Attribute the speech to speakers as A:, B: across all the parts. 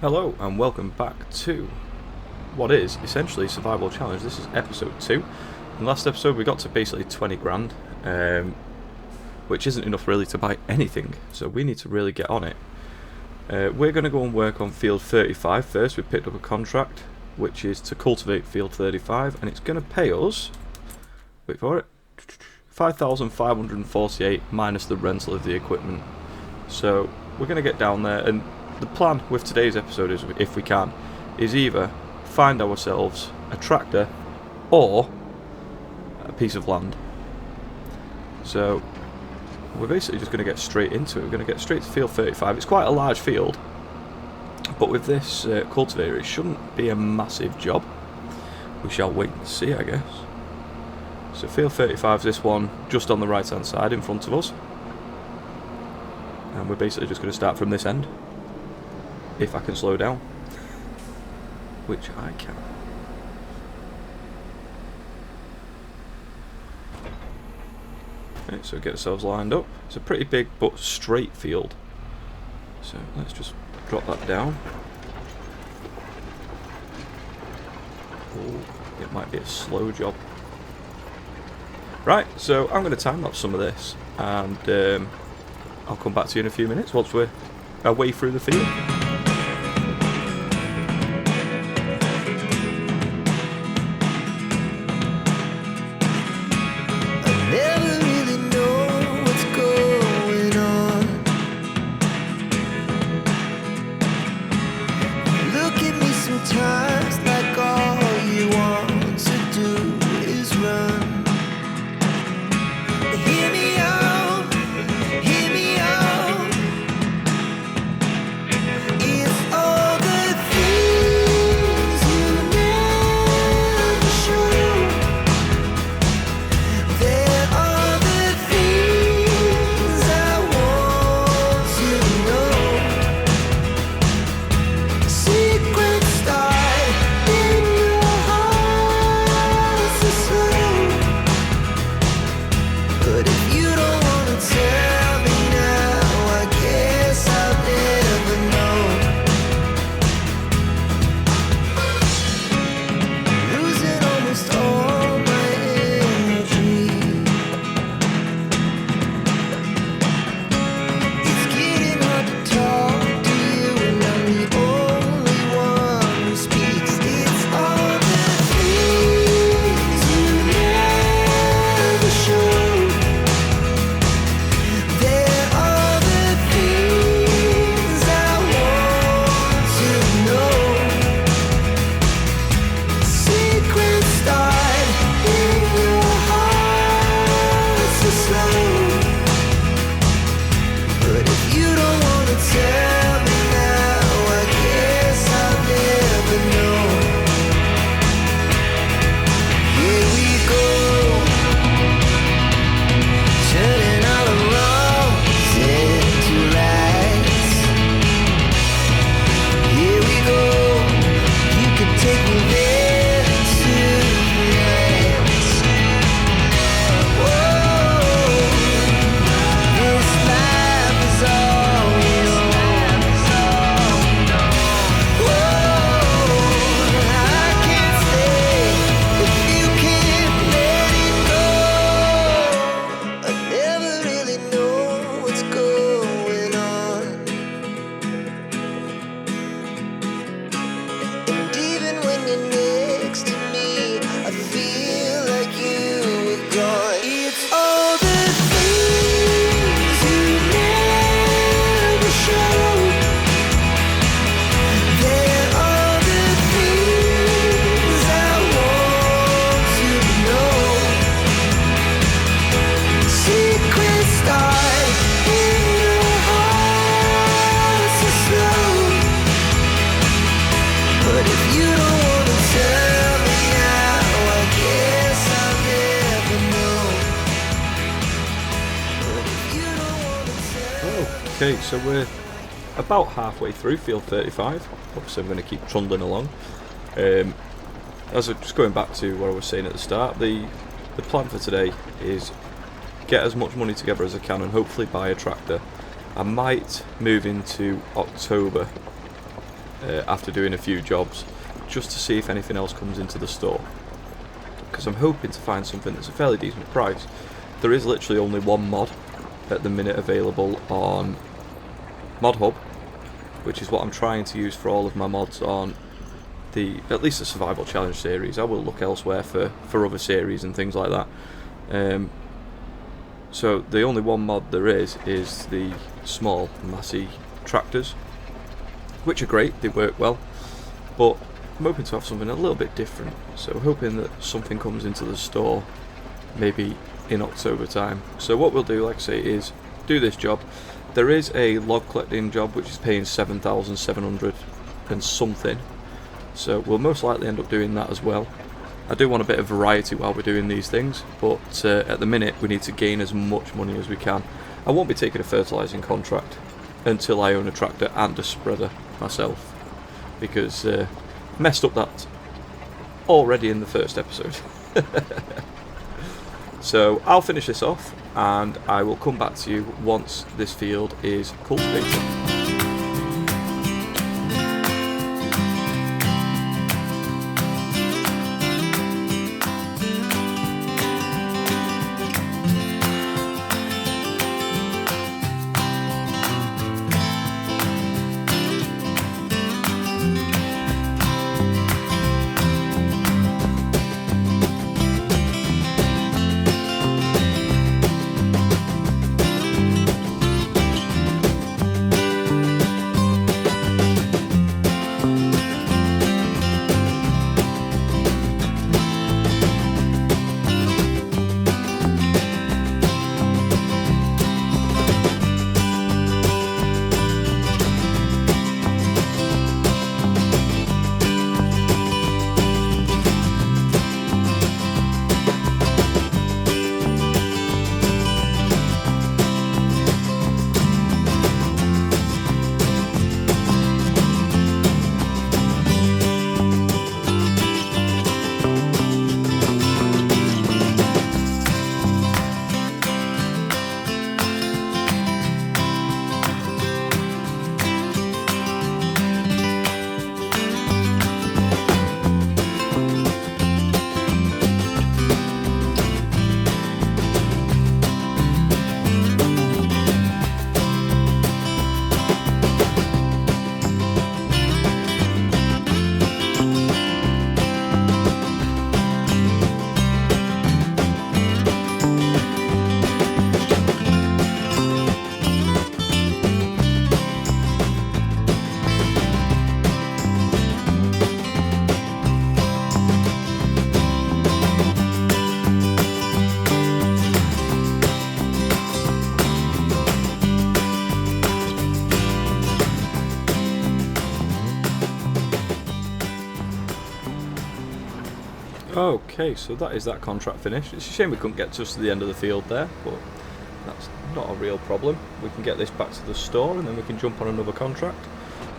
A: Hello and welcome back to what is essentially Survival Challenge. This is episode 2. In the last episode we got to basically 20 grand, which isn't enough really to buy anything, so we need to really get on it. We're going to go and work on field 35 first. We picked up a contract which is to cultivate field 35, and it's going to pay us, wait for it, 5,548 minus the rental of the equipment. So we're going to get down there, and the plan with today's episode is, if we can, is either find ourselves a tractor or a piece of land. So we're basically just going to get straight into it. We're going to get straight to field 35. It's quite a large field, but with this cultivator it shouldn't be a massive job. We shall wait and see, I guess. So field 35 is this one just on the right hand side in front of us, and we're basically just going to start from this end. If I can slow down, which I can. Right, so get ourselves lined up. It's a pretty big but straight field, so let's just drop that down. Oh, it might be a slow job. Right, so I'm going to time lapse some of this, and I'll come back to you in a few minutes once we're away through the field. Okay, so we're about halfway through field 35. Obviously I'm going to keep trundling along. As I'm just going back to what I was saying at the start, the plan for today is get as much money together as I can and hopefully buy a tractor. I might move into October after doing a few jobs, just to see if anything else comes into the store, because I'm hoping to find something that's a fairly decent price. There is literally only one mod at the minute available on Mod Hub, which is what I'm trying to use for all of my mods on at least the Survival Challenge series. I will look elsewhere for other series and things like that. So the only one mod there is the small Massey tractors, which are great, they work well, but I'm hoping to have something a little bit different, so hoping that something comes into the store maybe in October time. So what we'll do, like I say, is do this job. There is a log collecting job which is paying 7,700 and something, so we'll most likely end up doing that as well. I do want a bit of variety while we're doing these things, but at the minute we need to gain as much money as we can. I won't be taking a fertilising contract until I own a tractor and a spreader myself, because messed up that already in the first episode. So I'll finish this off and I will come back to you once this field is cultivated. Okay, so that is that contract finished. It's a shame we couldn't get just to the end of the field there, but that's not a real problem. We can get this back to the store and then we can jump on another contract.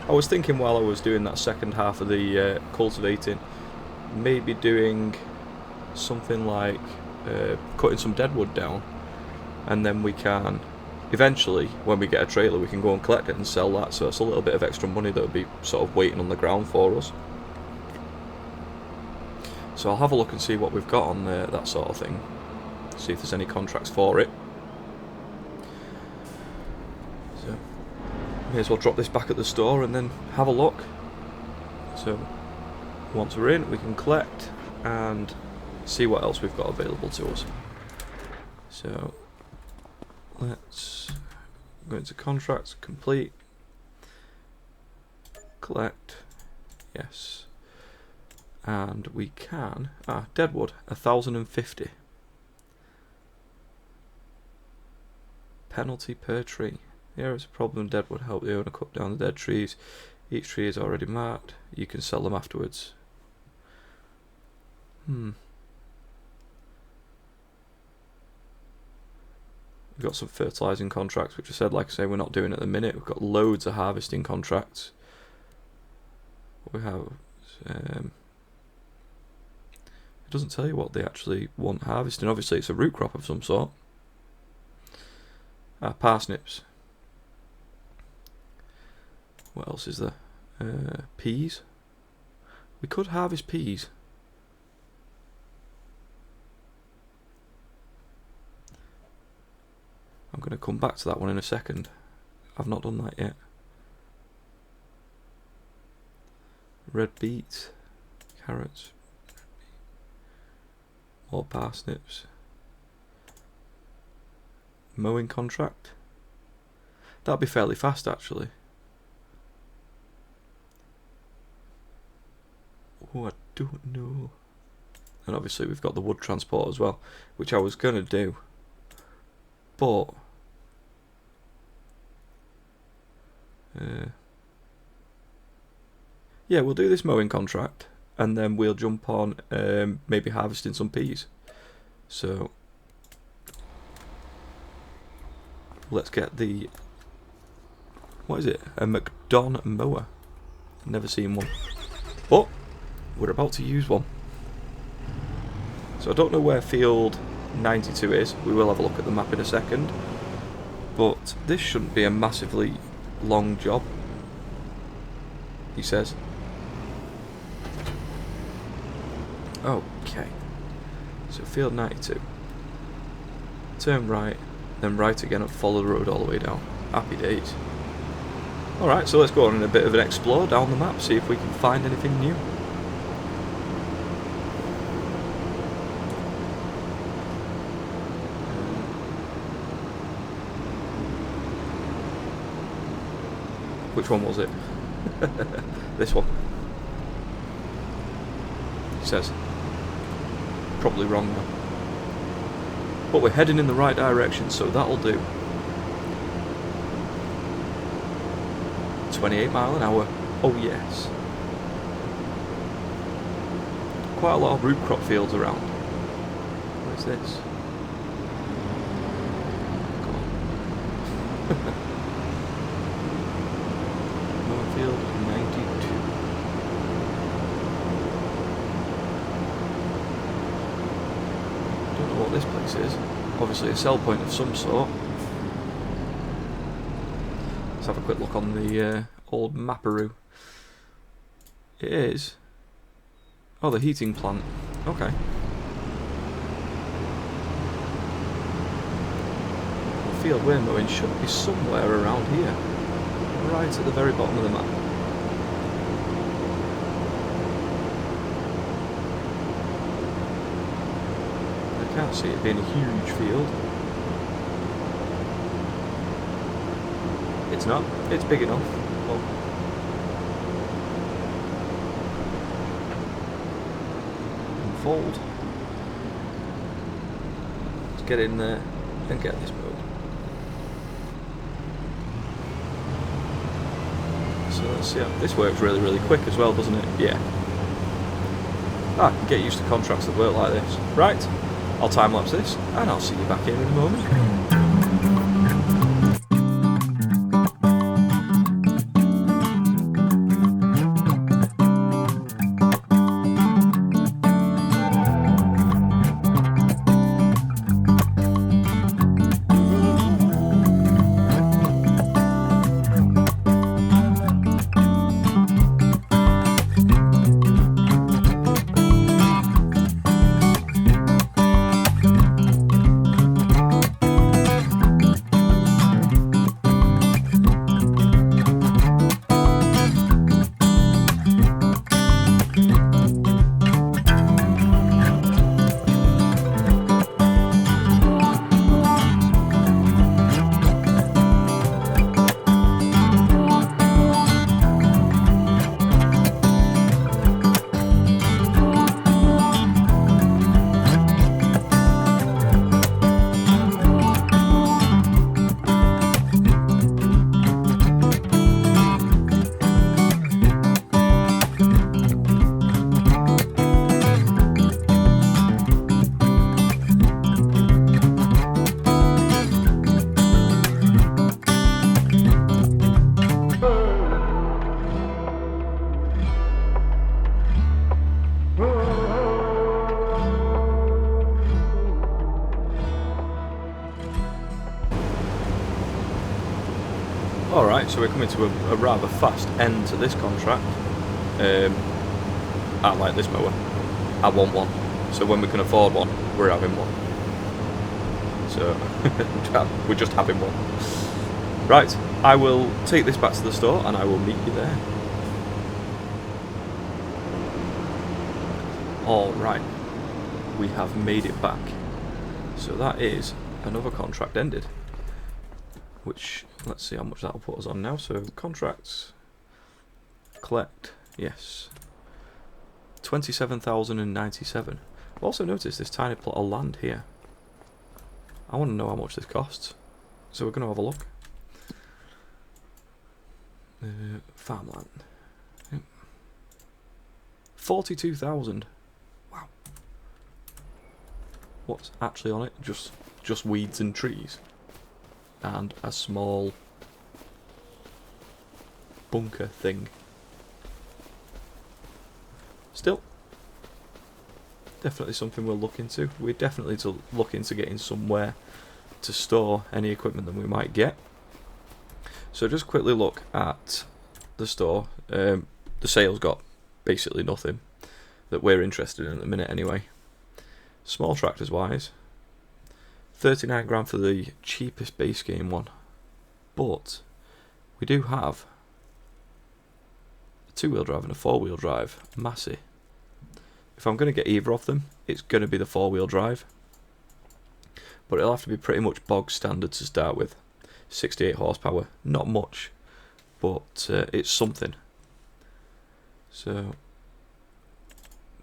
A: I was thinking while I was doing that second half of the cultivating, maybe doing something like cutting some deadwood down, and then we can eventually, when we get a trailer, we can go and collect it and sell that, so it's a little bit of extra money that will be sort of waiting on the ground for us. So I'll have a look and see what we've got on there, that sort of thing, see if there's any contracts for it. So may as well drop this back at the store and then have a look. So once we're in, we can collect and see what else we've got available to us. So let's go into contracts, complete, collect, yes. And we can, deadwood, 1,050. Penalty per tree. Here is a problem, deadwood help the owner cut down the dead trees. Each tree is already marked. You can sell them afterwards. We've got some fertilising contracts, which I said, like I say, we're not doing at the minute. We've got loads of harvesting contracts. We have... it doesn't tell you what they actually want harvesting. Obviously it's a root crop of some sort. Parsnips. What else is there? Peas. We could harvest peas. I'm going to come back to that one in a second. I've not done that yet. Red beets, carrots, more parsnips. Mowing contract. That'll be fairly fast actually. Oh, I don't know. And obviously we've got the wood transport as well, which I was going to do. But yeah, we'll do this mowing contract and then we'll jump on maybe harvesting some peas. So let's get the, what is it? A Macdon mower. Never seen one. But we're about to use one. So I don't know where field 92 is. We will have a look at the map in a second. But this shouldn't be a massively long job, he says. Okay. So field 92. Turn right, then right again and follow the road all the way down. Happy days. Alright, so let's go on a bit of an explore down the map, see if we can find anything new. Which one was it? This one. He says. Probably wrong now. But we're heading in the right direction, so that'll do. 28 mile an hour. Oh yes. Quite a lot of root crop fields around. Where's this? Field 92. Don't know what this place is. Obviously a sell point of some sort. Let's have a quick look on the old mapperoo. It is. Oh, the heating plant. Okay. The field we're mowing should be somewhere around here. Right at the very bottom of the map. I can't see it being a huge field. It's not. It's big enough. Well, unfold. Let's get in there and get this mowed. So let's see how this works really quick as well, doesn't it? Yeah. I can get used to contracts that work like this. Right, I'll time lapse this and I'll see you back here in a moment. so we're coming to a rather fast end to this contract. I like this mower. I want one. So when we can afford one, we're having one. So we're just having one. Right, I will take this back to the store and I will meet you there. Alright, we have made it back. So that is another contract ended. Which, let's see how much that'll put us on now. So contracts, collect, yes. 27,097. I've also noticed this tiny plot of land here. I want to know how much this costs. So we're going to have a look. Farmland. Yep. 42,000. Wow. What's actually on it? Just weeds and trees. And a small bunker thing. Still, definitely something we'll look into. We're definitely to look into getting somewhere to store any equipment that we might get. So just quickly look at the store. The sale's got basically nothing that we're interested in at the minute anyway. Small tractors wise, 39 grand for the cheapest base game one. But we do have a 2-wheel drive and a 4-wheel drive Massey. If I'm going to get either of them, it's going to be the 4-wheel drive. But it'll have to be pretty much bog standard to start with. 68 horsepower, not much, but it's something. So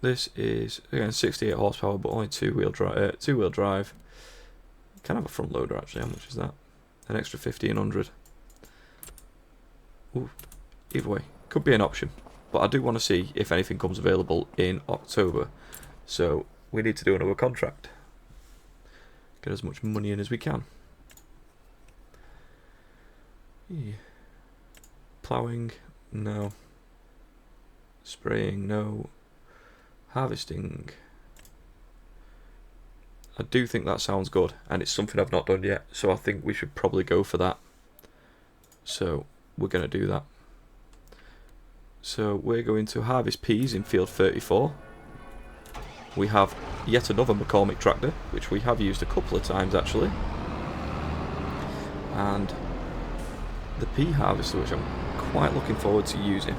A: this is again 68 horsepower, but only 2-wheel drive. 2-wheel drive. Can have a front loader actually. How much is that? An extra 1,500. Ooh, either way, could be an option. But I do want to see if anything comes available in October. So we need to do another contract. Get as much money in as we can. Yeah. Ploughing, no. Spraying, no. Harvesting. I do think that sounds good, and it's something I've not done yet, so I think we should probably go for that. So we're going to do that. So we're going to harvest peas in field 34. We have yet another McCormick tractor, which we have used a couple of times actually. And the pea harvester, which I'm quite looking forward to using.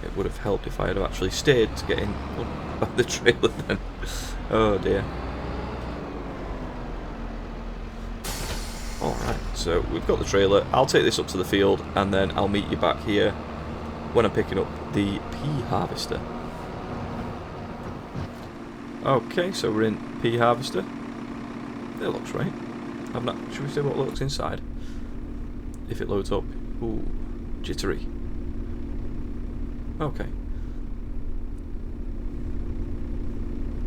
A: It would have helped if I had actually stayed to get in on the trailer then. Oh dear. Alright, so we've got the trailer. I'll take this up to the field and then I'll meet you back here when I'm picking up the pea harvester. Okay, so we're in pea harvester. It looks right. Should we see what looks inside? If it loads up. Ooh, jittery. Okay.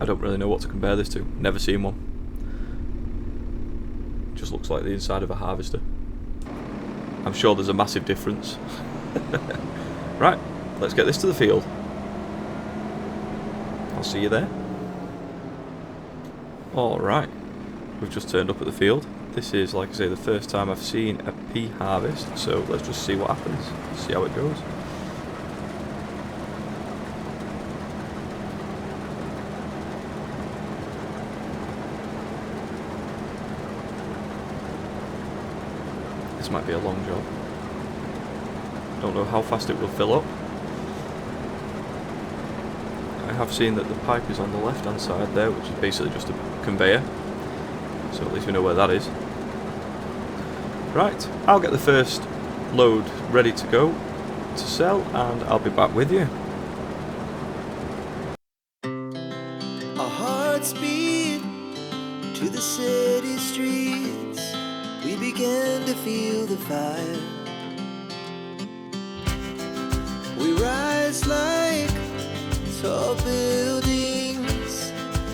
A: I don't really know what to compare this to. Never seen one. Just looks like the inside of a harvester. I'm sure there's a massive difference. Right, let's get this to the field. I'll see you there. Alright, we've just turned up at the field. This is, like I say, the first time I've seen a pea harvest, so let's just see what happens, see how it goes. This might be a long job. Don't know how fast it will fill up. I have seen that the pipe is on the left hand side there, which is basically just a conveyor. So at least we know where that is. Right, I'll get the first load ready to go to sell and I'll be back with you.
B: Our hearts beat to the city streets. We began to feel the fire. We rise like tall buildings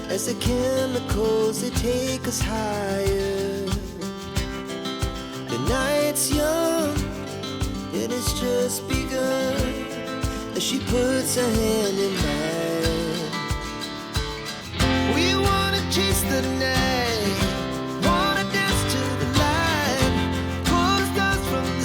B: as the chemicals they take us higher. The night's young and it's just begun as she puts her hand in mine. We wanna chase the night, wanna dance to the light, pull the stars from the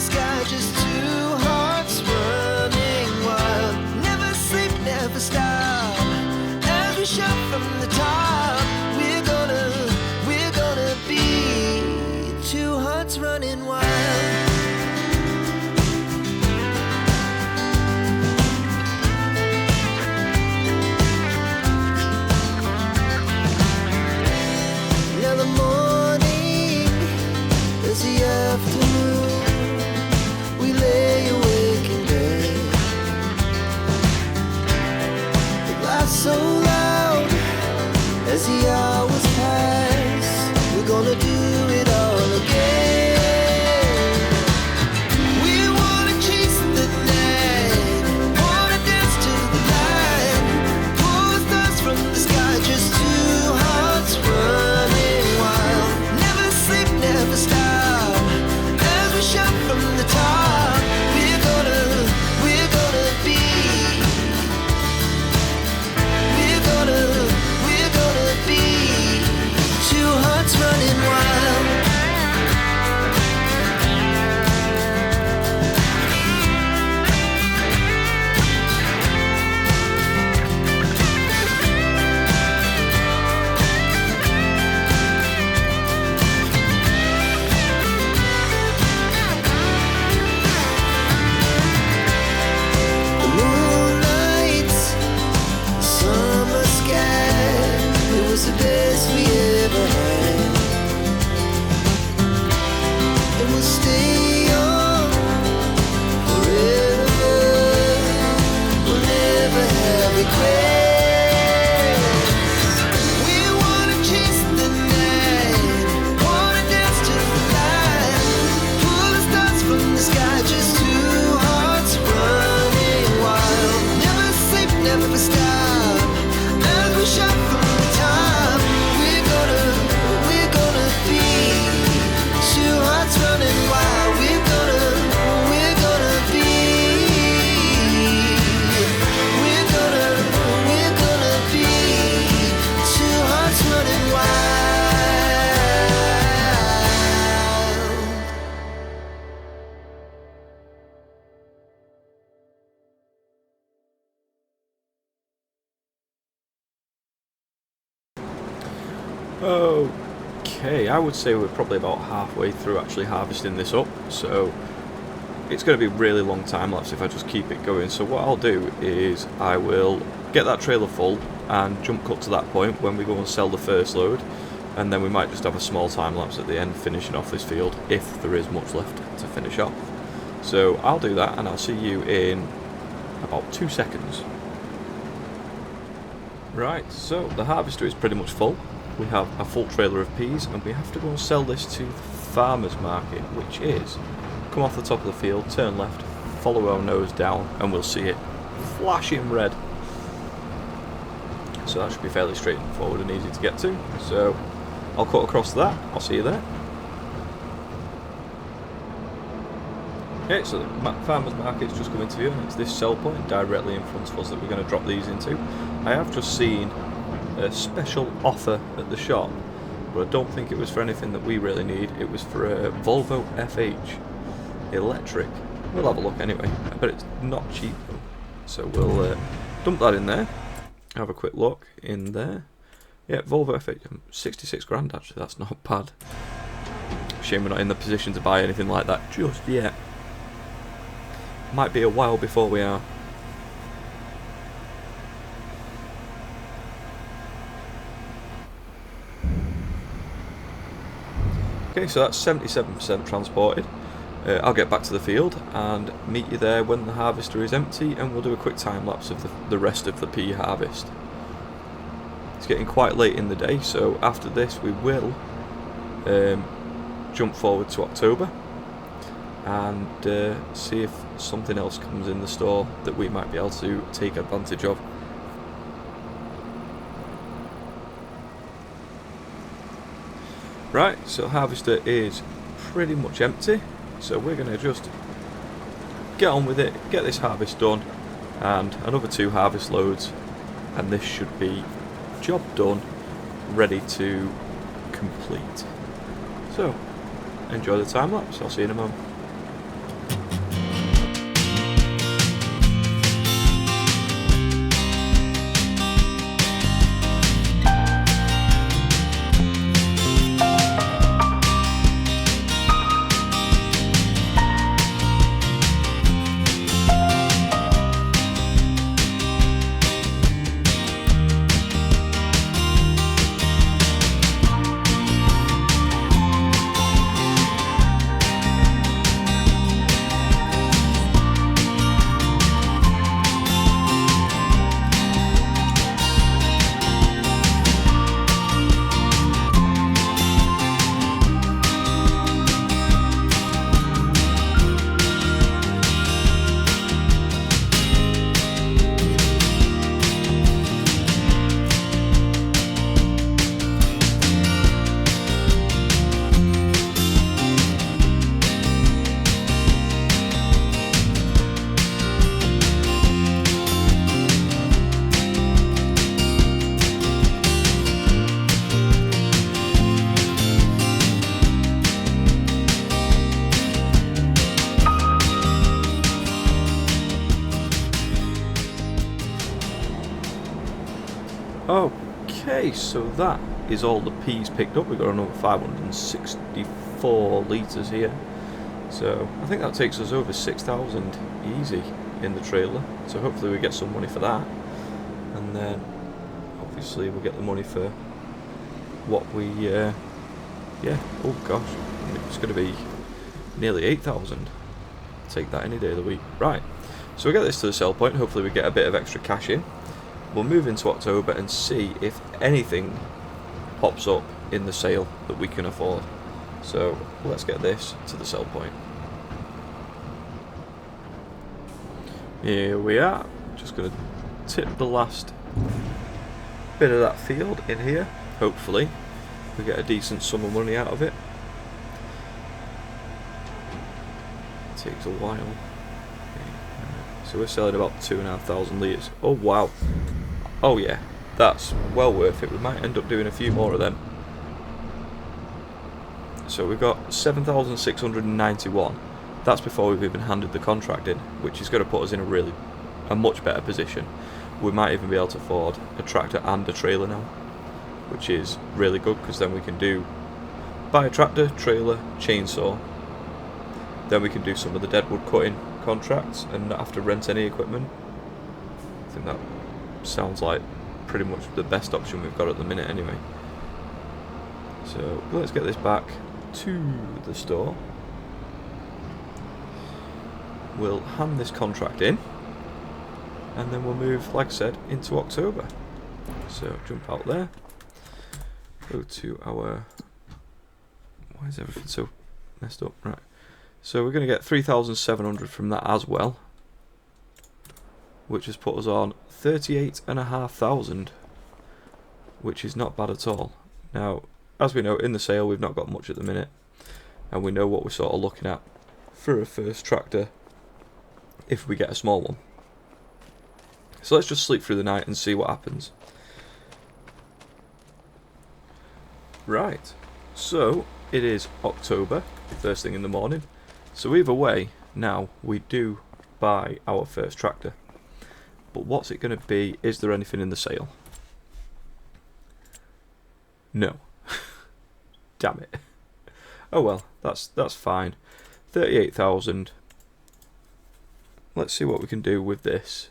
A: Okay, I would say we're probably about halfway through actually harvesting this up, so it's going to be a really long time lapse if I just keep it going. So what I'll do is I will get that trailer full and jump cut to that point when we go and sell the first load, and then we might just have a small time lapse at the end finishing off this field if there is much left to finish off. So I'll do that and I'll see you in about 2 seconds. Right, so the harvester is pretty much full. We have a full trailer of peas and we have to go and sell this to the farmer's market, which is come off the top of the field, turn left, follow our nose down and we'll see it flashing red. So that should be fairly straightforward and easy to get to. So I'll cut across that, I'll see you there. Okay, so the farmer's market's just coming to view and it's this sell point directly in front of us that we're going to drop these into. I have just seen a special offer at the shop, but I don't think it was for anything that we really need. It was for a Volvo FH electric. We'll have a look anyway. I bet it's not cheap though. So we'll dump that in there. Have a quick look in there. Yeah, Volvo FH, 66 grand actually, that's not bad. Shame we're not in the position to buy anything like that just yet. Might be a while before we are. Okay, so that's 77% transported. I'll get back to the field and meet you there when the harvester is empty, and we'll do a quick time lapse of the rest of the pea harvest. It's getting quite late in the day, so after this we will jump forward to October and see if something else comes in the store that we might be able to take advantage of. Right, so harvester is pretty much empty, so we're going to just get on with it, get this harvest done, and another 2 harvest loads, and this should be job done, ready to complete. So, enjoy the time lapse, I'll see you in a moment. Okay, so that is all the peas picked up. We've got another 564 litres here. So I think that takes us over 6,000 easy in the trailer. So hopefully we get some money for that. And then obviously we'll get the money for what we, yeah, oh gosh, it's going to be nearly 8,000. Take that any day of the week. Right, so we get this to the sell point. Hopefully we get a bit of extra cash in. We'll move into October and see if anything pops up in the sale that we can afford. So let's get this to the sell point. Here we are. Just going to tip the last bit of that field in here. Hopefully we get a decent sum of money out of it. It takes a while. Okay. So we're selling about 2,500 litres. Oh wow. Oh yeah, that's well worth it. We might end up doing a few more of them. So we've got 7,691. That's before we've even handed the contract in, which is going to put us in a much better position. We might even be able to afford a tractor and a trailer now. which is really good because then we can buy a tractor, trailer, chainsaw. Then we can do some of the deadwood cutting contracts and not have to rent any equipment. I think that sounds like pretty much the best option we've got at the minute anyway. So let's get this back to the store. We'll hand this contract in, and then we'll move, like I said, into October. So jump out there, go to our... Why is everything so messed up? Right. So we're going to get 3,700 from that as well, which has put us on 38,500, which is not bad at all. Now, as we know, in the sale we've not got much at the minute, and we know what we're sort of looking at for a first tractor if we get a small one. So let's just sleep through the night and see what happens. Right, so it is October, first thing in the morning. So either way, now we do buy our first tractor. But what's it going to be? Is there anything in the sale? No. Damn it. Oh well, that's fine. 38,000. Let's see what we can do with this.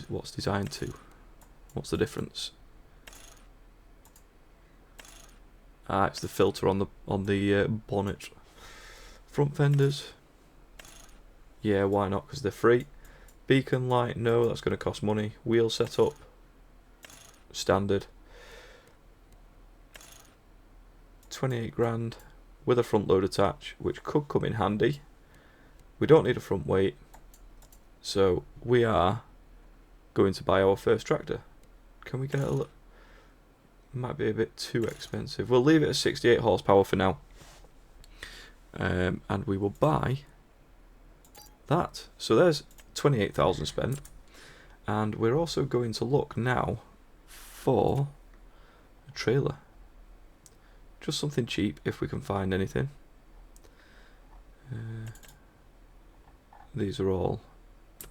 A: What's designed to? What's the difference? Ah, it's the filter on the bonnet. Front fenders. Yeah, why not? Because they're free. Beacon light, no, that's going to cost money. Wheel setup, standard. 28 grand with a front load attach, which could come in handy. We don't need a front weight, so we are going to buy our first tractor. Can we get a look? Might be a bit too expensive. We'll leave it at 68 horsepower for now. And we will buy that. So there's 28,000 spent. And we're also going to look now for a trailer. Just something cheap if we can find anything. These are all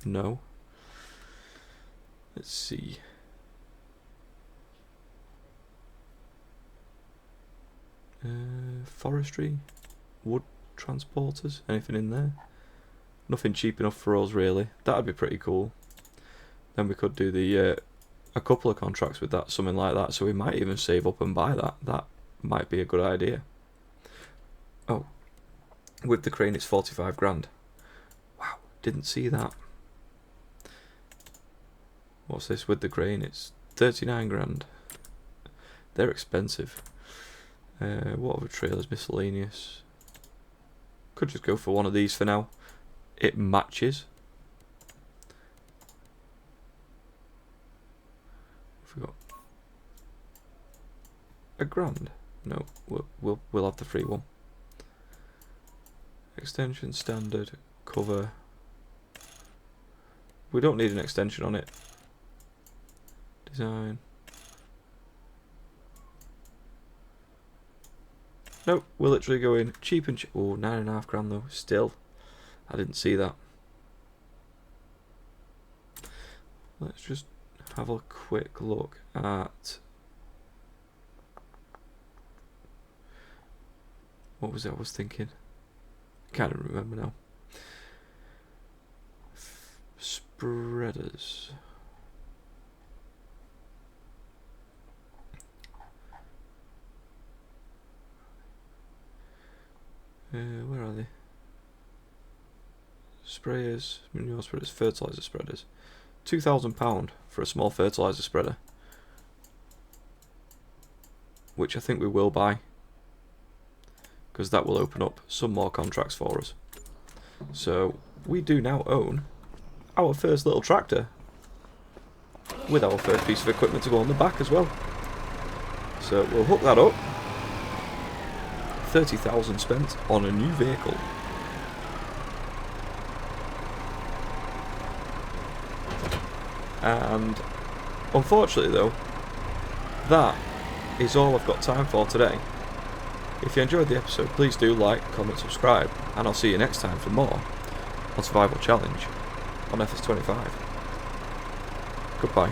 A: no. Let's see. Forestry, wood transporters, anything in there? Nothing cheap enough for us really. That'd be pretty cool. Then we could do the a couple of contracts with that, something like that. So we might even save up and buy that. That might be a good idea. Oh, with the crane it's 45 grand. Wow, didn't see that. What's this with the crane? It's 39 grand. They're expensive. What other trailers? Miscellaneous. Could just go for one of these for now. It matches. Forgot. A grand? No, we'll have the free one. Extension standard cover. We don't need an extension on it. Design. Nope, we're literally going cheap and cheap. Oh, 9.5 grand though. Still, I didn't see that. Let's just have a quick look at what was it I was thinking. Can't even remember now. Spreaders. Where are they? Sprayers, manure spreaders, fertiliser spreaders. £2,000 for a small fertiliser spreader, which I think we will buy, because that will open up some more contracts for us. So we do now own our first little tractor, with our first piece of equipment to go on the back as well. So we'll hook that up. 30,000 spent on a new vehicle. And unfortunately though, that is all I've got time for today. If you enjoyed the episode, please do like, comment, subscribe, and I'll see you next time for more on Survival Challenge on FS25. Goodbye.